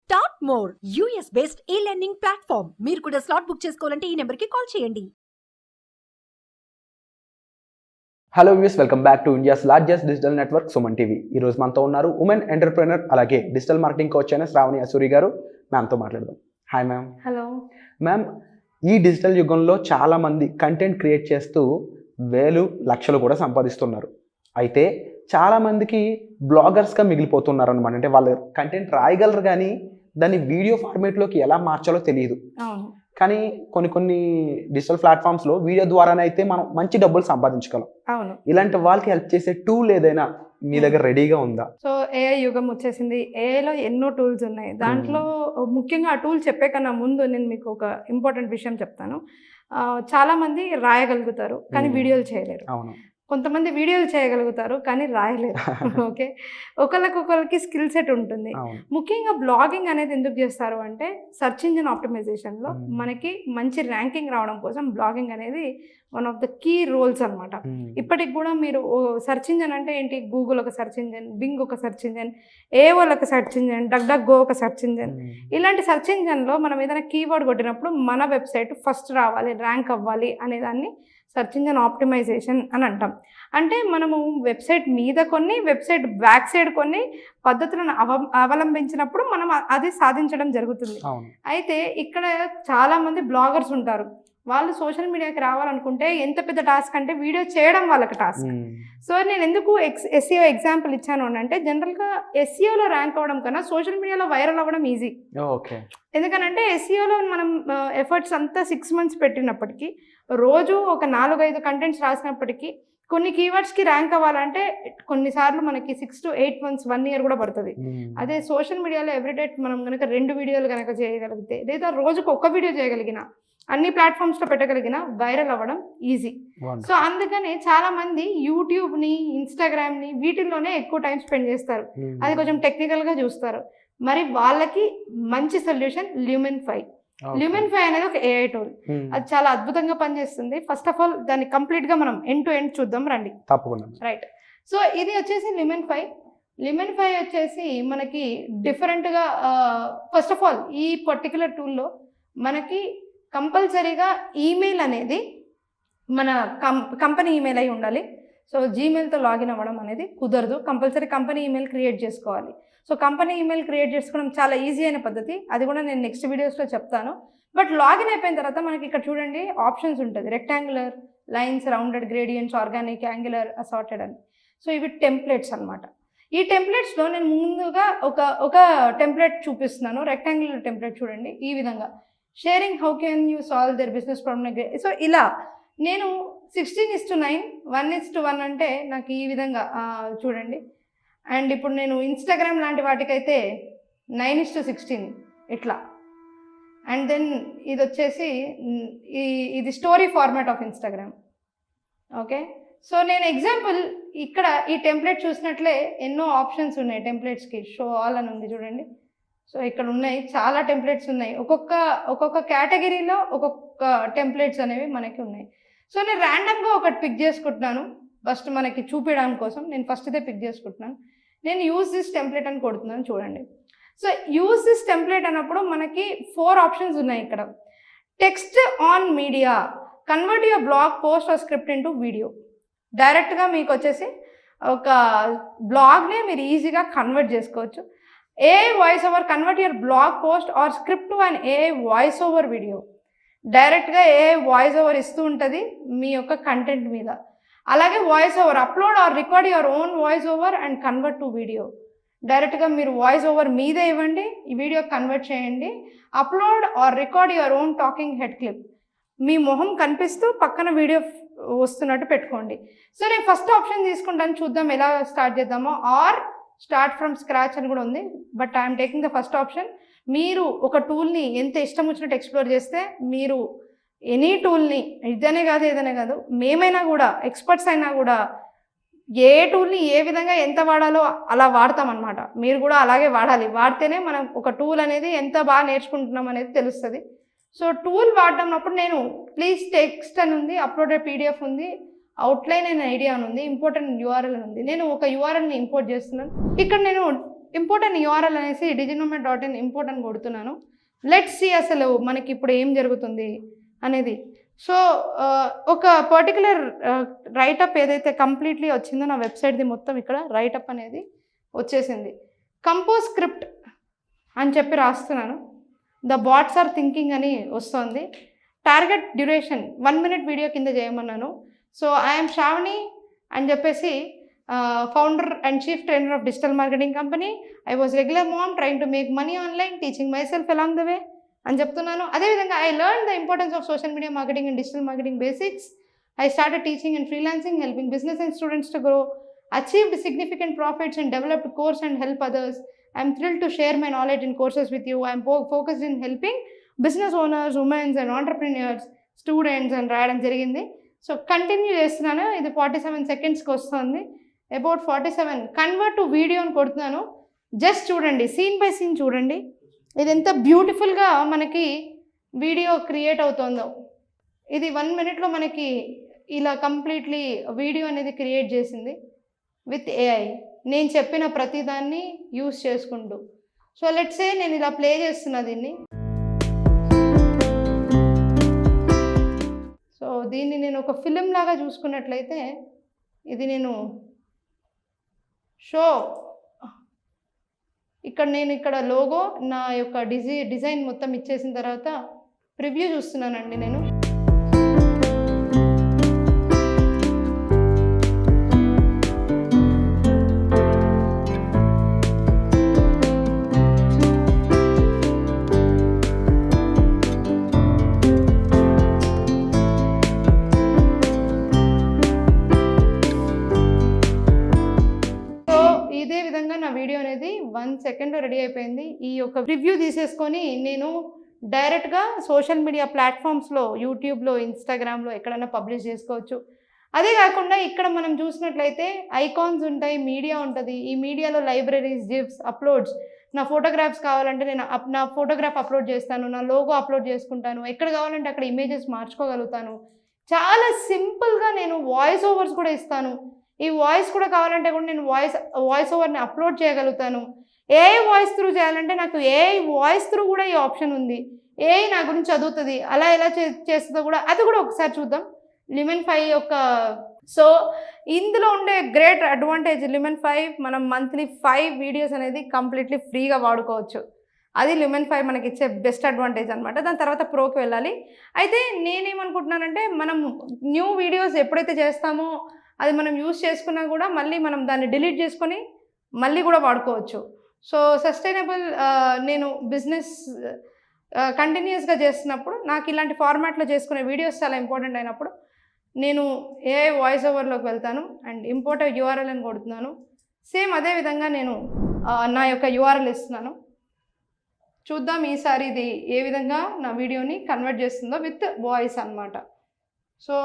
Start more US based ఈ learning platform. మీరు కూడా స్లాట్ బుక్ చేసుకోవాలంటే ఈ నెంబర్కి కాల్ చేయండి. Hello views, welcome back to India's largest digital network Suman TV. ఈ రోజు మనతో ఉన్నారు ఉమెన్ ఎంటర్ప్రెనర్ అలాగే డిజిటల్ మార్కెటింగ్ కోచ్ అయిన శ్రావణి అసూరి గారు. మ్యామ్తో మాట్లాడదాం. Hi ma'am. హలో మ్యామ్, ఈ డిజిటల్ యుగంలో చాలా మంది కంటెంట్ క్రియేట్ చేస్తూ వేలు లక్షలు కూడా సంపాదిస్తున్నారు. అయితే చాలా మందికి బ్లాగర్స్గా మిగిలిపోతున్నారు అనమాట. అంటే వాళ్ళు కంటెంట్ రాయగలరు కానీ దాన్ని వీడియో ఫార్మేట్లోకి ఎలా మార్చాలో తెలియదు. అవును కానీ కొన్ని డిజిటల్ ప్లాట్ఫామ్స్లో వీడియో ద్వారానే అయితే మనం మంచి డబ్బులు సంపాదించగలం. అవును ఇలాంటి వాళ్ళకి హెల్ప్ చేసే టూల్ ఏదైనా మీ దగ్గర రెడీగా ఉందా? సో ఏఐ యుగం వచ్చేసింది. ఏఐలో ఎన్నో టూల్స్ ఉన్నాయి. దాంట్లో ముఖ్యంగా ఆ టూల్ చెప్పే కన్నా ముందు నేను మీకు ఒక ఇంపార్టెంట్ విషయం చెప్తాను. చాలా మంది రాయగలుగుతారు కానీ వీడియోలు చేయలేరు. అవును, కొంతమంది వీడియోలు చేయగలుగుతారు కానీ రాయలేరు. ఓకే, ఒకరికి స్కిల్ సెట్ ఉంటుంది. ముఖ్యంగా బ్లాగింగ్ అనేది ఎందుకు చేస్తారు అంటే సెర్చ్ ఇంజిన్ ఆప్టిమైజేషన్లో మనకి మంచి ర్యాంకింగ్ రావడం కోసం బ్లాగింగ్ అనేది one of the key roles అనమాట. ఇప్పటికి కూడా మీరు సెర్చ్ ఇంజిన్ అంటే ఏంటి? గూగుల్ ఒక సెర్చ్ ఇంజిన్, బింగ్ ఒక సెర్చ్ ఇంజిన్, ఏఓల్ ఒక సెర్చ్ ఇంజిన్, డక్ గో ఒక సెర్చ్ ఇంజిన్. ఇలాంటి సెర్చ్ ఇంజిన్లో మనం ఏదైనా కీవర్డ్ కొట్టినప్పుడు మన వెబ్సైట్ ఫస్ట్ రావాలి, ర్యాంక్ అవ్వాలి అనేదాన్ని సెర్చ్ ఇంజిన్ ఆప్టిమైజేషన్ అని అంటాం. అంటే మనము వెబ్సైట్ మీద కొన్ని, వెబ్సైట్ బ్యాక్ సైడ్ కొన్ని పద్ధతులను అవలంబించినప్పుడు మనం అది సాధించడం జరుగుతుంది. అయితే ఇక్కడ చాలామంది బ్లాగర్స్ ఉంటారు. వాళ్ళు సోషల్ మీడియాకి రావాలనుకుంటే ఎంత పెద్ద టాస్క్ అంటే వీడియో చేయడం వాళ్ళకి టాస్క్. సో నేను ఎందుకు ఎస్ఈఓ ఎగ్జాంపుల్ ఇచ్చాను అని అంటే జనరల్గా ఎస్ఈఓలో ర్యాంక్ అవ్వడం కన్నా సోషల్ మీడియాలో వైరల్ అవ్వడం ఈజీ. ఎందుకనంటే ఎస్ఈఓలో మనం ఎఫర్ట్స్ అంతా 6 months పెట్టినప్పటికీ, రోజు ఒక 4-5 కంటెంట్స్ రాసినప్పటికీ కొన్ని కీవర్డ్స్కి ర్యాంక్ అవ్వాలంటే కొన్నిసార్లు మనకి 6 to 8 months 1 year కూడా పడుతుంది. అదే సోషల్ మీడియాలో ఎవ్రీడే మనం కనుక 2 వీడియోలు కనుక చేయగలిగితే, లేదా రోజుకు 1 వీడియో చేయగలిగిన, అన్ని ప్లాట్ఫామ్స్లో పెట్టగలిగిన వైరల్ అవ్వడం ఈజీ. సో అందుకని చాలామంది యూట్యూబ్ని, ఇన్స్టాగ్రామ్ని వీటిల్లోనే ఎక్కువ టైం స్పెండ్ చేస్తారు. అది కొంచెం టెక్నికల్గా చూస్తారు. మరి వాళ్ళకి మంచి సొల్యూషన్ ల్యూమెన్5. ల్యూమెన్5 అనేది ఒక ఏఐ టూల్. అది చాలా అద్భుతంగా పనిచేస్తుంది. ఫస్ట్ ఆఫ్ ఆల్ దాన్ని కంప్లీట్గా మనం ఎండ్ టు ఎండ్ చూద్దాం రండి. తప్పకుండా. రైట్. సో ఇది వచ్చేసి ల్యూమెన్5 వచ్చేసి మనకి డిఫరెంట్గా, ఫస్ట్ ఆఫ్ ఆల్ ఈ పర్టికులర్ టూల్లో మనకి కంపల్సరీగా ఈమెయిల్ అనేది మన కంపెనీ ఈమెయిల్ అయి ఉండాలి. సో జీమెయిల్తో లాగిన్ అవ్వడం అనేది కుదరదు. కంపల్సరీ కంపెనీ ఈమెయిల్ క్రియేట్ చేసుకోవాలి. సో కంపెనీ ఈమెయిల్ క్రియేట్ చేసుకోవడం చాలా ఈజీ అయిన పద్ధతి. అది కూడా నేను నెక్స్ట్ వీడియోస్లో చెప్తాను. బట్ లాగిన్ అయిపోయిన తర్వాత మనకి ఇక్కడ చూడండి ఆప్షన్స్ ఉంటుంది. Rectangular, lines, rounded, gradients, organic, angular, assorted అని. సో ఇవి టెంప్లెట్స్ అనమాట. ఈ టెంప్లెట్స్లో నేను ముందుగా ఒక టెంప్లెట్ చూపిస్తున్నాను. రెక్టాంగులర్ టెంప్లెట్ చూడండి ఈ విధంగా. Sharing how can you solve their business problem. So ఇలా నేను 16:9, 1:1 అంటే నాకు ఈ విధంగా చూడండి. అండ్ ఇప్పుడు నేను ఇన్స్టాగ్రామ్ లాంటి వాటికైతే 9:16 ఇట్లా. అండ్ దెన్ ఇది వచ్చేసి ఇది story format of Instagram. Okay, so నేను ఎగ్జాంపుల్ ఇక్కడ ఈ టెంప్లెట్ చూసినట్లే ఎన్నో ఆప్షన్స్ ఉన్నాయి టెంప్లెట్స్కి. షో ఆల్ అని ఉంది చూడండి. సో ఇక్కడ ఉన్నాయి చాలా టెంప్లెట్స్ ఉన్నాయి. ఒక్కొక్క కేటగిరీలో ఒక్కొక్క టెంప్లెట్స్ అనేవి మనకి ఉన్నాయి. సో నేను ర్యాండమ్గా ఒకటి పిక్ చేసుకుంటున్నాను. ఫస్ట్ మనకి చూపించడం కోసం నేను ఫస్ట్ ఇదే పిక్ చేసుకుంటున్నాను. నేను యూజ్ దిస్ టెంప్లెట్ అని కొడుతున్నాను చూడండి. సో యూజ్ దిస్ టెంప్లెట్ అన్నప్పుడు మనకి 4 ఆప్షన్స్ ఉన్నాయి ఇక్కడ. Text on media, convert your blog post or script into video. డైరెక్ట్గా మీకు వచ్చేసి ఒక బ్లాగ్నే మీరు ఈజీగా కన్వర్ట్ చేసుకోవచ్చు. AI voice over, convert your blog post or script to and AI voice over video. డైరెక్ట్గా AI వాయిస్ ఓవర్ ఇస్తూ ఉంటుంది మీ యొక్క కంటెంట్ మీద. అలాగే voice over, upload or record your own voice over and convert to video. డైరెక్ట్గా మీరు voice over మీదే ఇవ్వండి, ఈ వీడియో కన్వర్ట్ చేయండి. Upload or record your own talking head clip. మీ మొహం కనిపిస్తూ పక్కన వీడియో వస్తున్నట్టు పెట్టుకోండి. సో నేను ఫస్ట్ ఆప్షన్ తీసుకుంటాను, చూద్దాం ఎలా స్టార్ట్ చేద్దామో. ఆర్ స్టార్ట్ ఫ్రమ్ స్క్రాచ్ అని కూడా ఉంది. But I'm taking the first option. మీరు ఒక టూల్ని ఎంత ఇష్టం వచ్చినట్టు ఎక్స్ప్లోర్ చేస్తే, మీరు ఎనీ టూల్ని, ఇదనే కాదు ఏదైనా కాదు, మేమైనా కూడా ఎక్స్పర్ట్స్ అయినా కూడా ఏ టూల్ని ఏ విధంగా ఎంత వాడాలో అలా వాడతామన్నమాట. మీరు కూడా అలాగే వాడాలి. వాడితేనే మనం ఒక టూల్ అనేది ఎంత బాగా నేర్చుకుంటున్నాం అనేది తెలుస్తుంది. సో టూల్ వాడటప్పుడు నేను ప్లీజ్ టెక్స్ట్ అని ఉంది, అప్లోడెడ్ PDF ఉంది, అవుట్లైన్ అనే ఐడియా అని ఉంది, ఇంపార్టెంట్ URL అని ఉంది. నేను ఒక URLని ఇంపోర్ట్ చేస్తున్నాను. ఇక్కడ నేను ఇంపార్టెంట్ యూఆర్ఎల్ అనేసి diginomed.in ఇంపోర్ట్ అని కొడుతున్నాను. లెట్స్ సీ అసలు మనకి ఇప్పుడు ఏం జరుగుతుంది అనేది. సో ఒక పర్టికులర్ రైటప్ ఏదైతే కంప్లీట్లీ వచ్చిందో నా వెబ్సైట్ది మొత్తం ఇక్కడ రైటప్ అనేది వచ్చేసింది. కంపోజ్ స్క్రిప్ట్ అని చెప్పి రాస్తున్నాను. ద బాట్స్ ఆర్ థింకింగ్ అని వస్తుంది. టార్గెట్ డ్యూరేషన్ 1 minute వీడియో కింద చేయమన్నాను. సో ఐఎమ్ శ్రావణి అని చెప్పేసి founder and chief trainer of digital marketing company. I was regular mom trying to make money online, teaching myself along the way అని చెప్తున్నాను. అదేవిధంగా I learn the importance of social media marketing and digital marketing basics. I started teaching and freelancing, helping business and students to grow, achieved significant profits and developed course and help others. I am thrilled to share my knowledge in courses with you. I am focused in helping business owners, women and entrepreneurs, students and రాయడం జరిగింది. So continue చేస్తున్నాను. ఇది 47 secondsకి వస్తుంది. About 47 convert to video అని కొడుతున్నాను. Just చూడండి, scene by scene చూడండి, ఇది ఎంత బ్యూటిఫుల్గా మనకి వీడియో క్రియేట్ అవుతుందో. ఇది 1 minuteలో మనకి ఇలా కంప్లీట్లీ వీడియో అనేది క్రియేట్ చేసింది విత్ ఏఐ. నేను చెప్పిన ప్రతిదాన్ని యూస్ చేసుకుంటూ. సో లెట్స్ సే నేను ఇలా ప్లే చేస్తున్నా దీన్ని. సో దీన్ని నేను ఒక ఫిలిం లాగా చూసుకున్నట్లయితే ఇది నేను షో ఇక్కడ లోగో నా యొక్క డిజైన్ మొత్తం ఇచ్చేసిన తర్వాత ప్రివ్యూ చూస్తున్నానండి నేను. ఇదే విధంగా నా వీడియో అనేది 1 secondలో రెడీ అయిపోయింది. ఈ యొక్క రివ్యూ తీసేసుకొని నేను డైరెక్ట్గా సోషల్ మీడియా ప్లాట్ఫామ్స్లో, యూట్యూబ్లో, ఇన్స్టాగ్రామ్లో ఎక్కడైనా పబ్లిష్ చేసుకోవచ్చు. అదే కాకుండా ఇక్కడ మనం చూసినట్లయితే ఐకాన్స్ ఉంటాయి, మీడియా ఉంటుంది. ఈ మీడియాలో లైబ్రరీస్, జిప్స్, అప్లోడ్స్, నా ఫోటోగ్రాఫ్స్ కావాలంటే నేను నా ఫోటోగ్రాఫ్ అప్లోడ్ చేస్తాను, నా లోగో అప్లోడ్ చేసుకుంటాను, ఎక్కడ కావాలంటే అక్కడ ఇమేజెస్ మార్చుకోగలుగుతాను. చాలా సింపుల్గా నేను వాయిస్ ఓవర్స్ కూడా ఇస్తాను. ఈ వాయిస్ కూడా కావాలంటే కూడా నేను వాయిస్ ఓవర్ని అప్లోడ్ చేయగలుగుతాను. ఏఐ వాయిస్ త్రూ చేయాలంటే నాకు ఏఐ వాయిస్ త్రూ కూడా ఈ ఆప్షన్ ఉంది. ఏఐ నా గురించి చదువుతుంది, అలా ఎలా చేస్తుందో కూడా అది కూడా ఒకసారి చూద్దాం. Lumen 5 యొక్క సో ఇందులో ఉండే గ్రేట్ అడ్వాంటేజ్ Lumen 5 మనం మంత్లీ 5 వీడియోస్ అనేది కంప్లీట్లీ ఫ్రీగా వాడుకోవచ్చు. అది Lumen 5 మనకి ఇచ్చే బెస్ట్ అడ్వాంటేజ్ అనమాట. దాని తర్వాత ప్రోకి వెళ్ళాలి. అయితే నేనేమనుకుంటున్నానంటే మనం న్యూ వీడియోస్ ఎప్పుడైతే చేస్తామో అది మనం యూజ్ చేసుకున్నా కూడా మళ్ళీ మనం దాన్ని డిలీట్ చేసుకొని మళ్ళీ కూడా వాడుకోవచ్చు. సో సస్టైనబుల్ నేను బిజినెస్ కంటిన్యూస్గా చేస్తున్నప్పుడు నాకు ఇలాంటి ఫార్మాట్లో చేసుకునే వీడియోస్ చాలా ఇంపార్టెంట్ అయినప్పుడు నేను ఏఐ వాయిస్ ఓవర్లోకి వెళ్తాను అండ్ ఇంపోర్ట్ యూఆర్ఎల్ అని కొడుతున్నాను. సేమ్ అదేవిధంగా నేను నా యొక్క యూఆర్ఎల్ ఇస్తున్నాను. చూద్దాం ఈసారి ఇది ఏ విధంగా నా వీడియోని కన్వర్ట్ చేస్తుందో విత్ వాయిస్ అన్నమాట. సో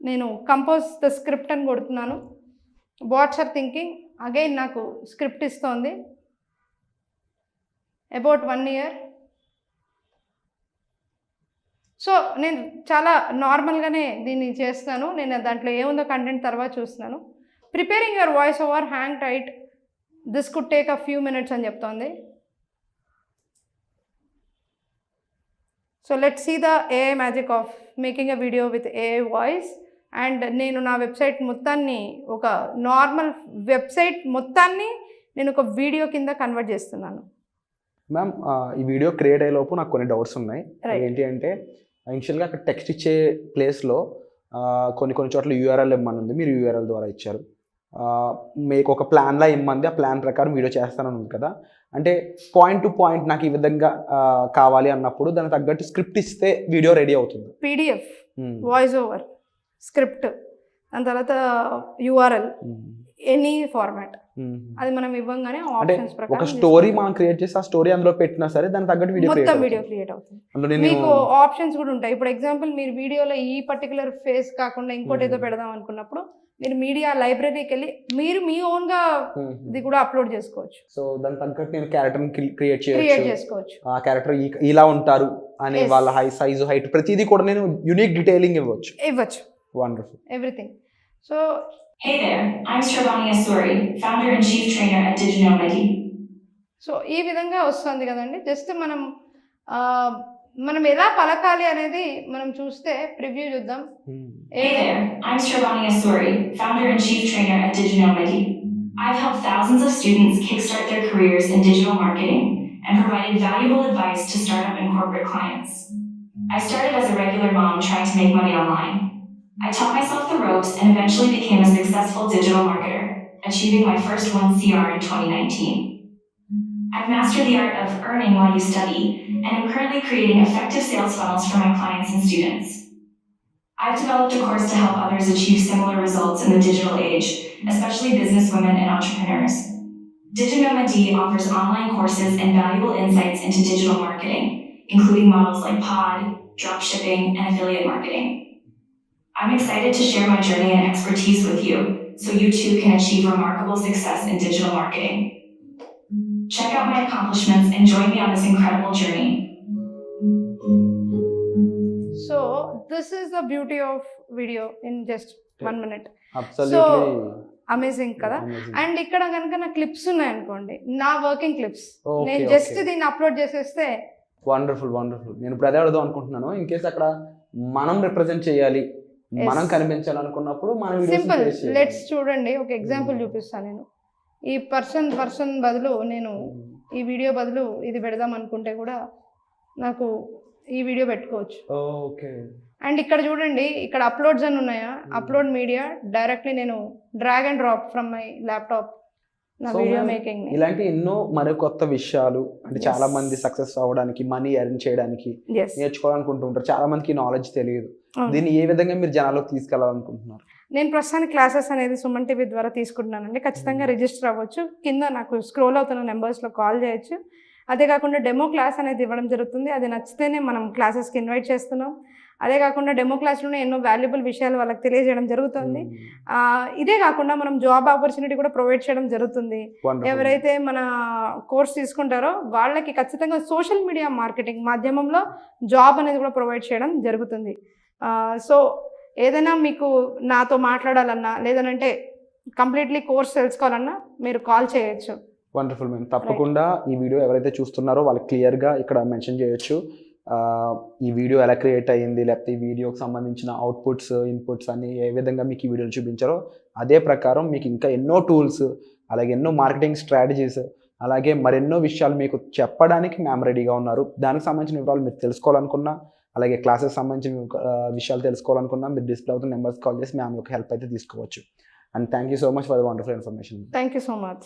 నేను కంపోజ్ ద స్క్రిప్ట్ అని కొడుతున్నాను. బాట్స్ ఆర్ థింకింగ్ అగైన్ నాకు స్క్రిప్ట్ ఇస్తోంది. About 1 year. సో నేను చాలా నార్మల్గానే దీన్ని చేస్తున్నాను. నేను దాంట్లో ఏముందో కంటెంట్ తర్వాత చూస్తున్నాను. Preparing your voice over, hang tight, this could take a few minutes అని చెప్తోంది. So let's see the AI magic of making a video with AI voice. And నేను నా వెబ్సైట్ మొత్తాన్ని ఒక నార్మల్ వెబ్సైట్ మొత్తాన్ని నేను ఒక వీడియో కింద కన్వర్ట్ చేస్తున్నాను. మ్యామ్ ఈ వీడియో క్రియేట్ అయ్యేలోపు నాకు కొన్ని డౌట్స్ ఉన్నాయి. ఏంటి అంటే ఇనిషియల్గా అక్కడ టెక్స్ట్ ఇచ్చే ప్లేస్లో కొన్ని చోట్ల యూఆర్ఎల్ ఇమ్మని ఉంది, మీరు యూఆర్ఎల్ ద్వారా ఇచ్చారు. మీకు ఒక ప్లాన్లా ఇమ్మంది, ఆ ప్లాన్ ప్రకారం వీడియో చేస్తానని ఉంది కదా. అంటే పాయింట్ టు పాయింట్ నాకు ఈ విధంగా కావాలి అన్నప్పుడు దానికి తగ్గట్టు స్క్రిప్ట్ ఇస్తే వీడియో రెడీ అవుతుంది. పీడిఎఫ్, వాయిస్ ఓవర్, స్క్రిప్ట్, దాని తర్వాత యూఆర్ఎల్, ఎనీ ఫార్మాట్ అది మనం ఇవ్వగానే ఆప్షన్స్ ప్రకారం ఒక స్టోరీ మనం క్రియేట్ చేసి ఆ స్టోరీ అందులో పెట్టినా సరే దాని తగ్గట్టు వీడియో క్రియేట్ అవుతుంది. మీకు ఆప్షన్స్ కూడా ఉంటాయి. ఇప్పుడు ఎగ్జాంపుల్ మీరు వీడియోలో ఈ పర్టికులర్ ఫేస్ కాకుండా ఇంకోటి ఏదో పెడదాం అనుకున్నప్పుడు మీరు మీడియా లైబ్రరీకి వెళ్ళి మీరు మీ ఓన్ గా ఇది కూడా అప్లోడ్ చేసుకోవచ్చు. సో దాని తగ్గట్టు నేను క్యారెక్టర్ క్రియేట్ చేసుకోవచ్చు. ఆ క్యారెక్టర్ ఇలా ఉంటారు అని Yes. వాళ్ళ సైజు హైట్ ప్రతిదీ కూడా నేను యూనిక్ డీటెయిలింగ్ ఇవ్వచ్చు. Wonderful. Everything. So Hey there, I'm Shravani Asuri, founder and chief trainer at Diginomedy. So ఈ విధంగా వస్తుంది కదండి. జస్ట్ మనం ఎలా పలకాలి అనేది మనం చూస్తే ప్రివ్యూ చూద్దాం. Hey there, I'm Shravani Asuri, founder and chief trainer at Diginomedy. I've helped thousands of students kickstart their careers in digital marketing and provided valuable advice to startup and corporate clients. I started as a regular mom trying to make money online. I taught myself the ropes and eventually became a successful digital marketer, achieving my first 1 CR in 2019. I've mastered the art of earning while you study and am currently creating effective sales funnels for my clients and students. I've developed a course to help others achieve similar results in the digital age, especially businesswomen and entrepreneurs. Diginomedy offers online courses and valuable insights into digital marketing, including models like pod, dropshipping, and affiliate marketing. I'm excited to share my journey and expertise with you so you too can achieve remarkable success in digital marketing. Check out my accomplishments and join me on this incredible journey. So this is the beauty of video in just 1 minute. Absolutely amazing కదా. And ఇక్కడ కనుక నా clips ఉన్నాయనుకోండి, నా working clips, Okay, నేను just దీన్ని upload చేసేస్తే wonderful. నేను ఇప్పుడు అదే అడుగుదాం అనుకుంటున్నాను. ఇన్ కేస్ అక్కడ మనం రిప్రజెంట్ చేయాలి, మనం కనిపించాలనుకున్నప్పుడు మనం సింపుల్. లెట్స్ చూడండి, ఒక ఎగ్జాంపుల్ చూపిస్తాను. నేను ఈ పర్సన్ బదులు నేను ఈ వీడియో బదులు ఇది పెడదాం అనుకుంటే కూడా నాకు ఈ వీడియో పెట్టుకోవచ్చు. ఓకే. అండ్ ఇక్కడ చూడండి, ఇక్కడ అప్లోడ్స్ అని ఉన్నాయా, అప్లోడ్ మీడియా, డైరెక్ట్లీ నేను drag and drop from my laptop నా వీడియో మేకింగ్. ఇలాంటి ఎన్నో మరి కొత్త విషయాలు అంటే చాలా మంది సక్సెస్ అవ్వడానికి, మనీ ఎర్న్ చేయడానికి నేర్చుకోవాలనుకుంటుంటారు. చాలా మందికి నాలెడ్జ్ తెలియదు. దీన్ని ఏ విధంగా మీరు జనాలకు తీసుకెళ్లాలనుకుంటున్నారు? నేను ప్రస్తుతానికి క్లాసెస్ అనేది సుమన్ టీవీ ద్వారా తీసుకుంటున్నానండి. ఖచ్చితంగా రిజిస్టర్ అవ్వచ్చు. కింద నాకు స్క్రోల్ అవుతున్న నెంబర్స్లో కాల్ చేయొచ్చు. అదే కాకుండా డెమో క్లాస్ అనేది ఇవ్వడం జరుగుతుంది. అది నచ్చితేనే మనం క్లాసెస్కి ఇన్వైట్ చేస్తున్నాం. అదే కాకుండా డెమో క్లాస్లోనే ఎన్నో వాల్యుబుల్ విషయాలు వాళ్ళకి తెలియజేయడం జరుగుతుంది. ఇదే కాకుండా మనం జాబ్ ఆపర్చునిటీ కూడా ప్రొవైడ్ చేయడం జరుగుతుంది. ఎవరైతే మన కోర్స్ తీసుకుంటారో వాళ్ళకి ఖచ్చితంగా సోషల్ మీడియా మార్కెటింగ్ మాధ్యమంలో జాబ్ అనేది కూడా ప్రొవైడ్ చేయడం జరుగుతుంది. సో ఏదైనా మీకు నాతో మాట్లాడాలన్నా లేదనంటే కంప్లీట్లీ కోర్స్ తెలుసుకోవాలన్నా మీరు కాల్ చేయొచ్చు. Wonderful ma'am. తప్పకుండా ఈ వీడియో ఎవరైతే చూస్తున్నారో వాళ్ళకి క్లియర్గా ఇక్కడ మెన్షన్ చేయొచ్చు. ఈ వీడియో ఎలా క్రియేట్ అయ్యింది, లేకపోతే ఈ వీడియోకి సంబంధించిన అవుట్పుట్స్, ఇన్పుట్స్ అన్ని ఏ విధంగా మీకు ఈ వీడియోలు చూపించారో అదే ప్రకారం మీకు ఇంకా ఎన్నో టూల్స్, అలాగే ఎన్నో మార్కెటింగ్ స్ట్రాటజీస్, అలాగే మరెన్నో విషయాలు మీకు చెప్పడానికి మ్యామ్ రెడీగా ఉన్నారు. దానికి సంబంధించిన వివరాలు మీరు తెలుసుకోవాలనుకున్నా, అలాగే క్లాసెస్ సంబంధించిన విషయాలు తెలుసుకోవాలనుకున్నా మీరు డిస్ప్లే అవుతున్న నెంబర్స్ కాల్ చేసి మ్యామ్ యొక్క హెల్ప్ అయితే తీసుకోవచ్చు. And thank you so much for the wonderful information. Thank you so much.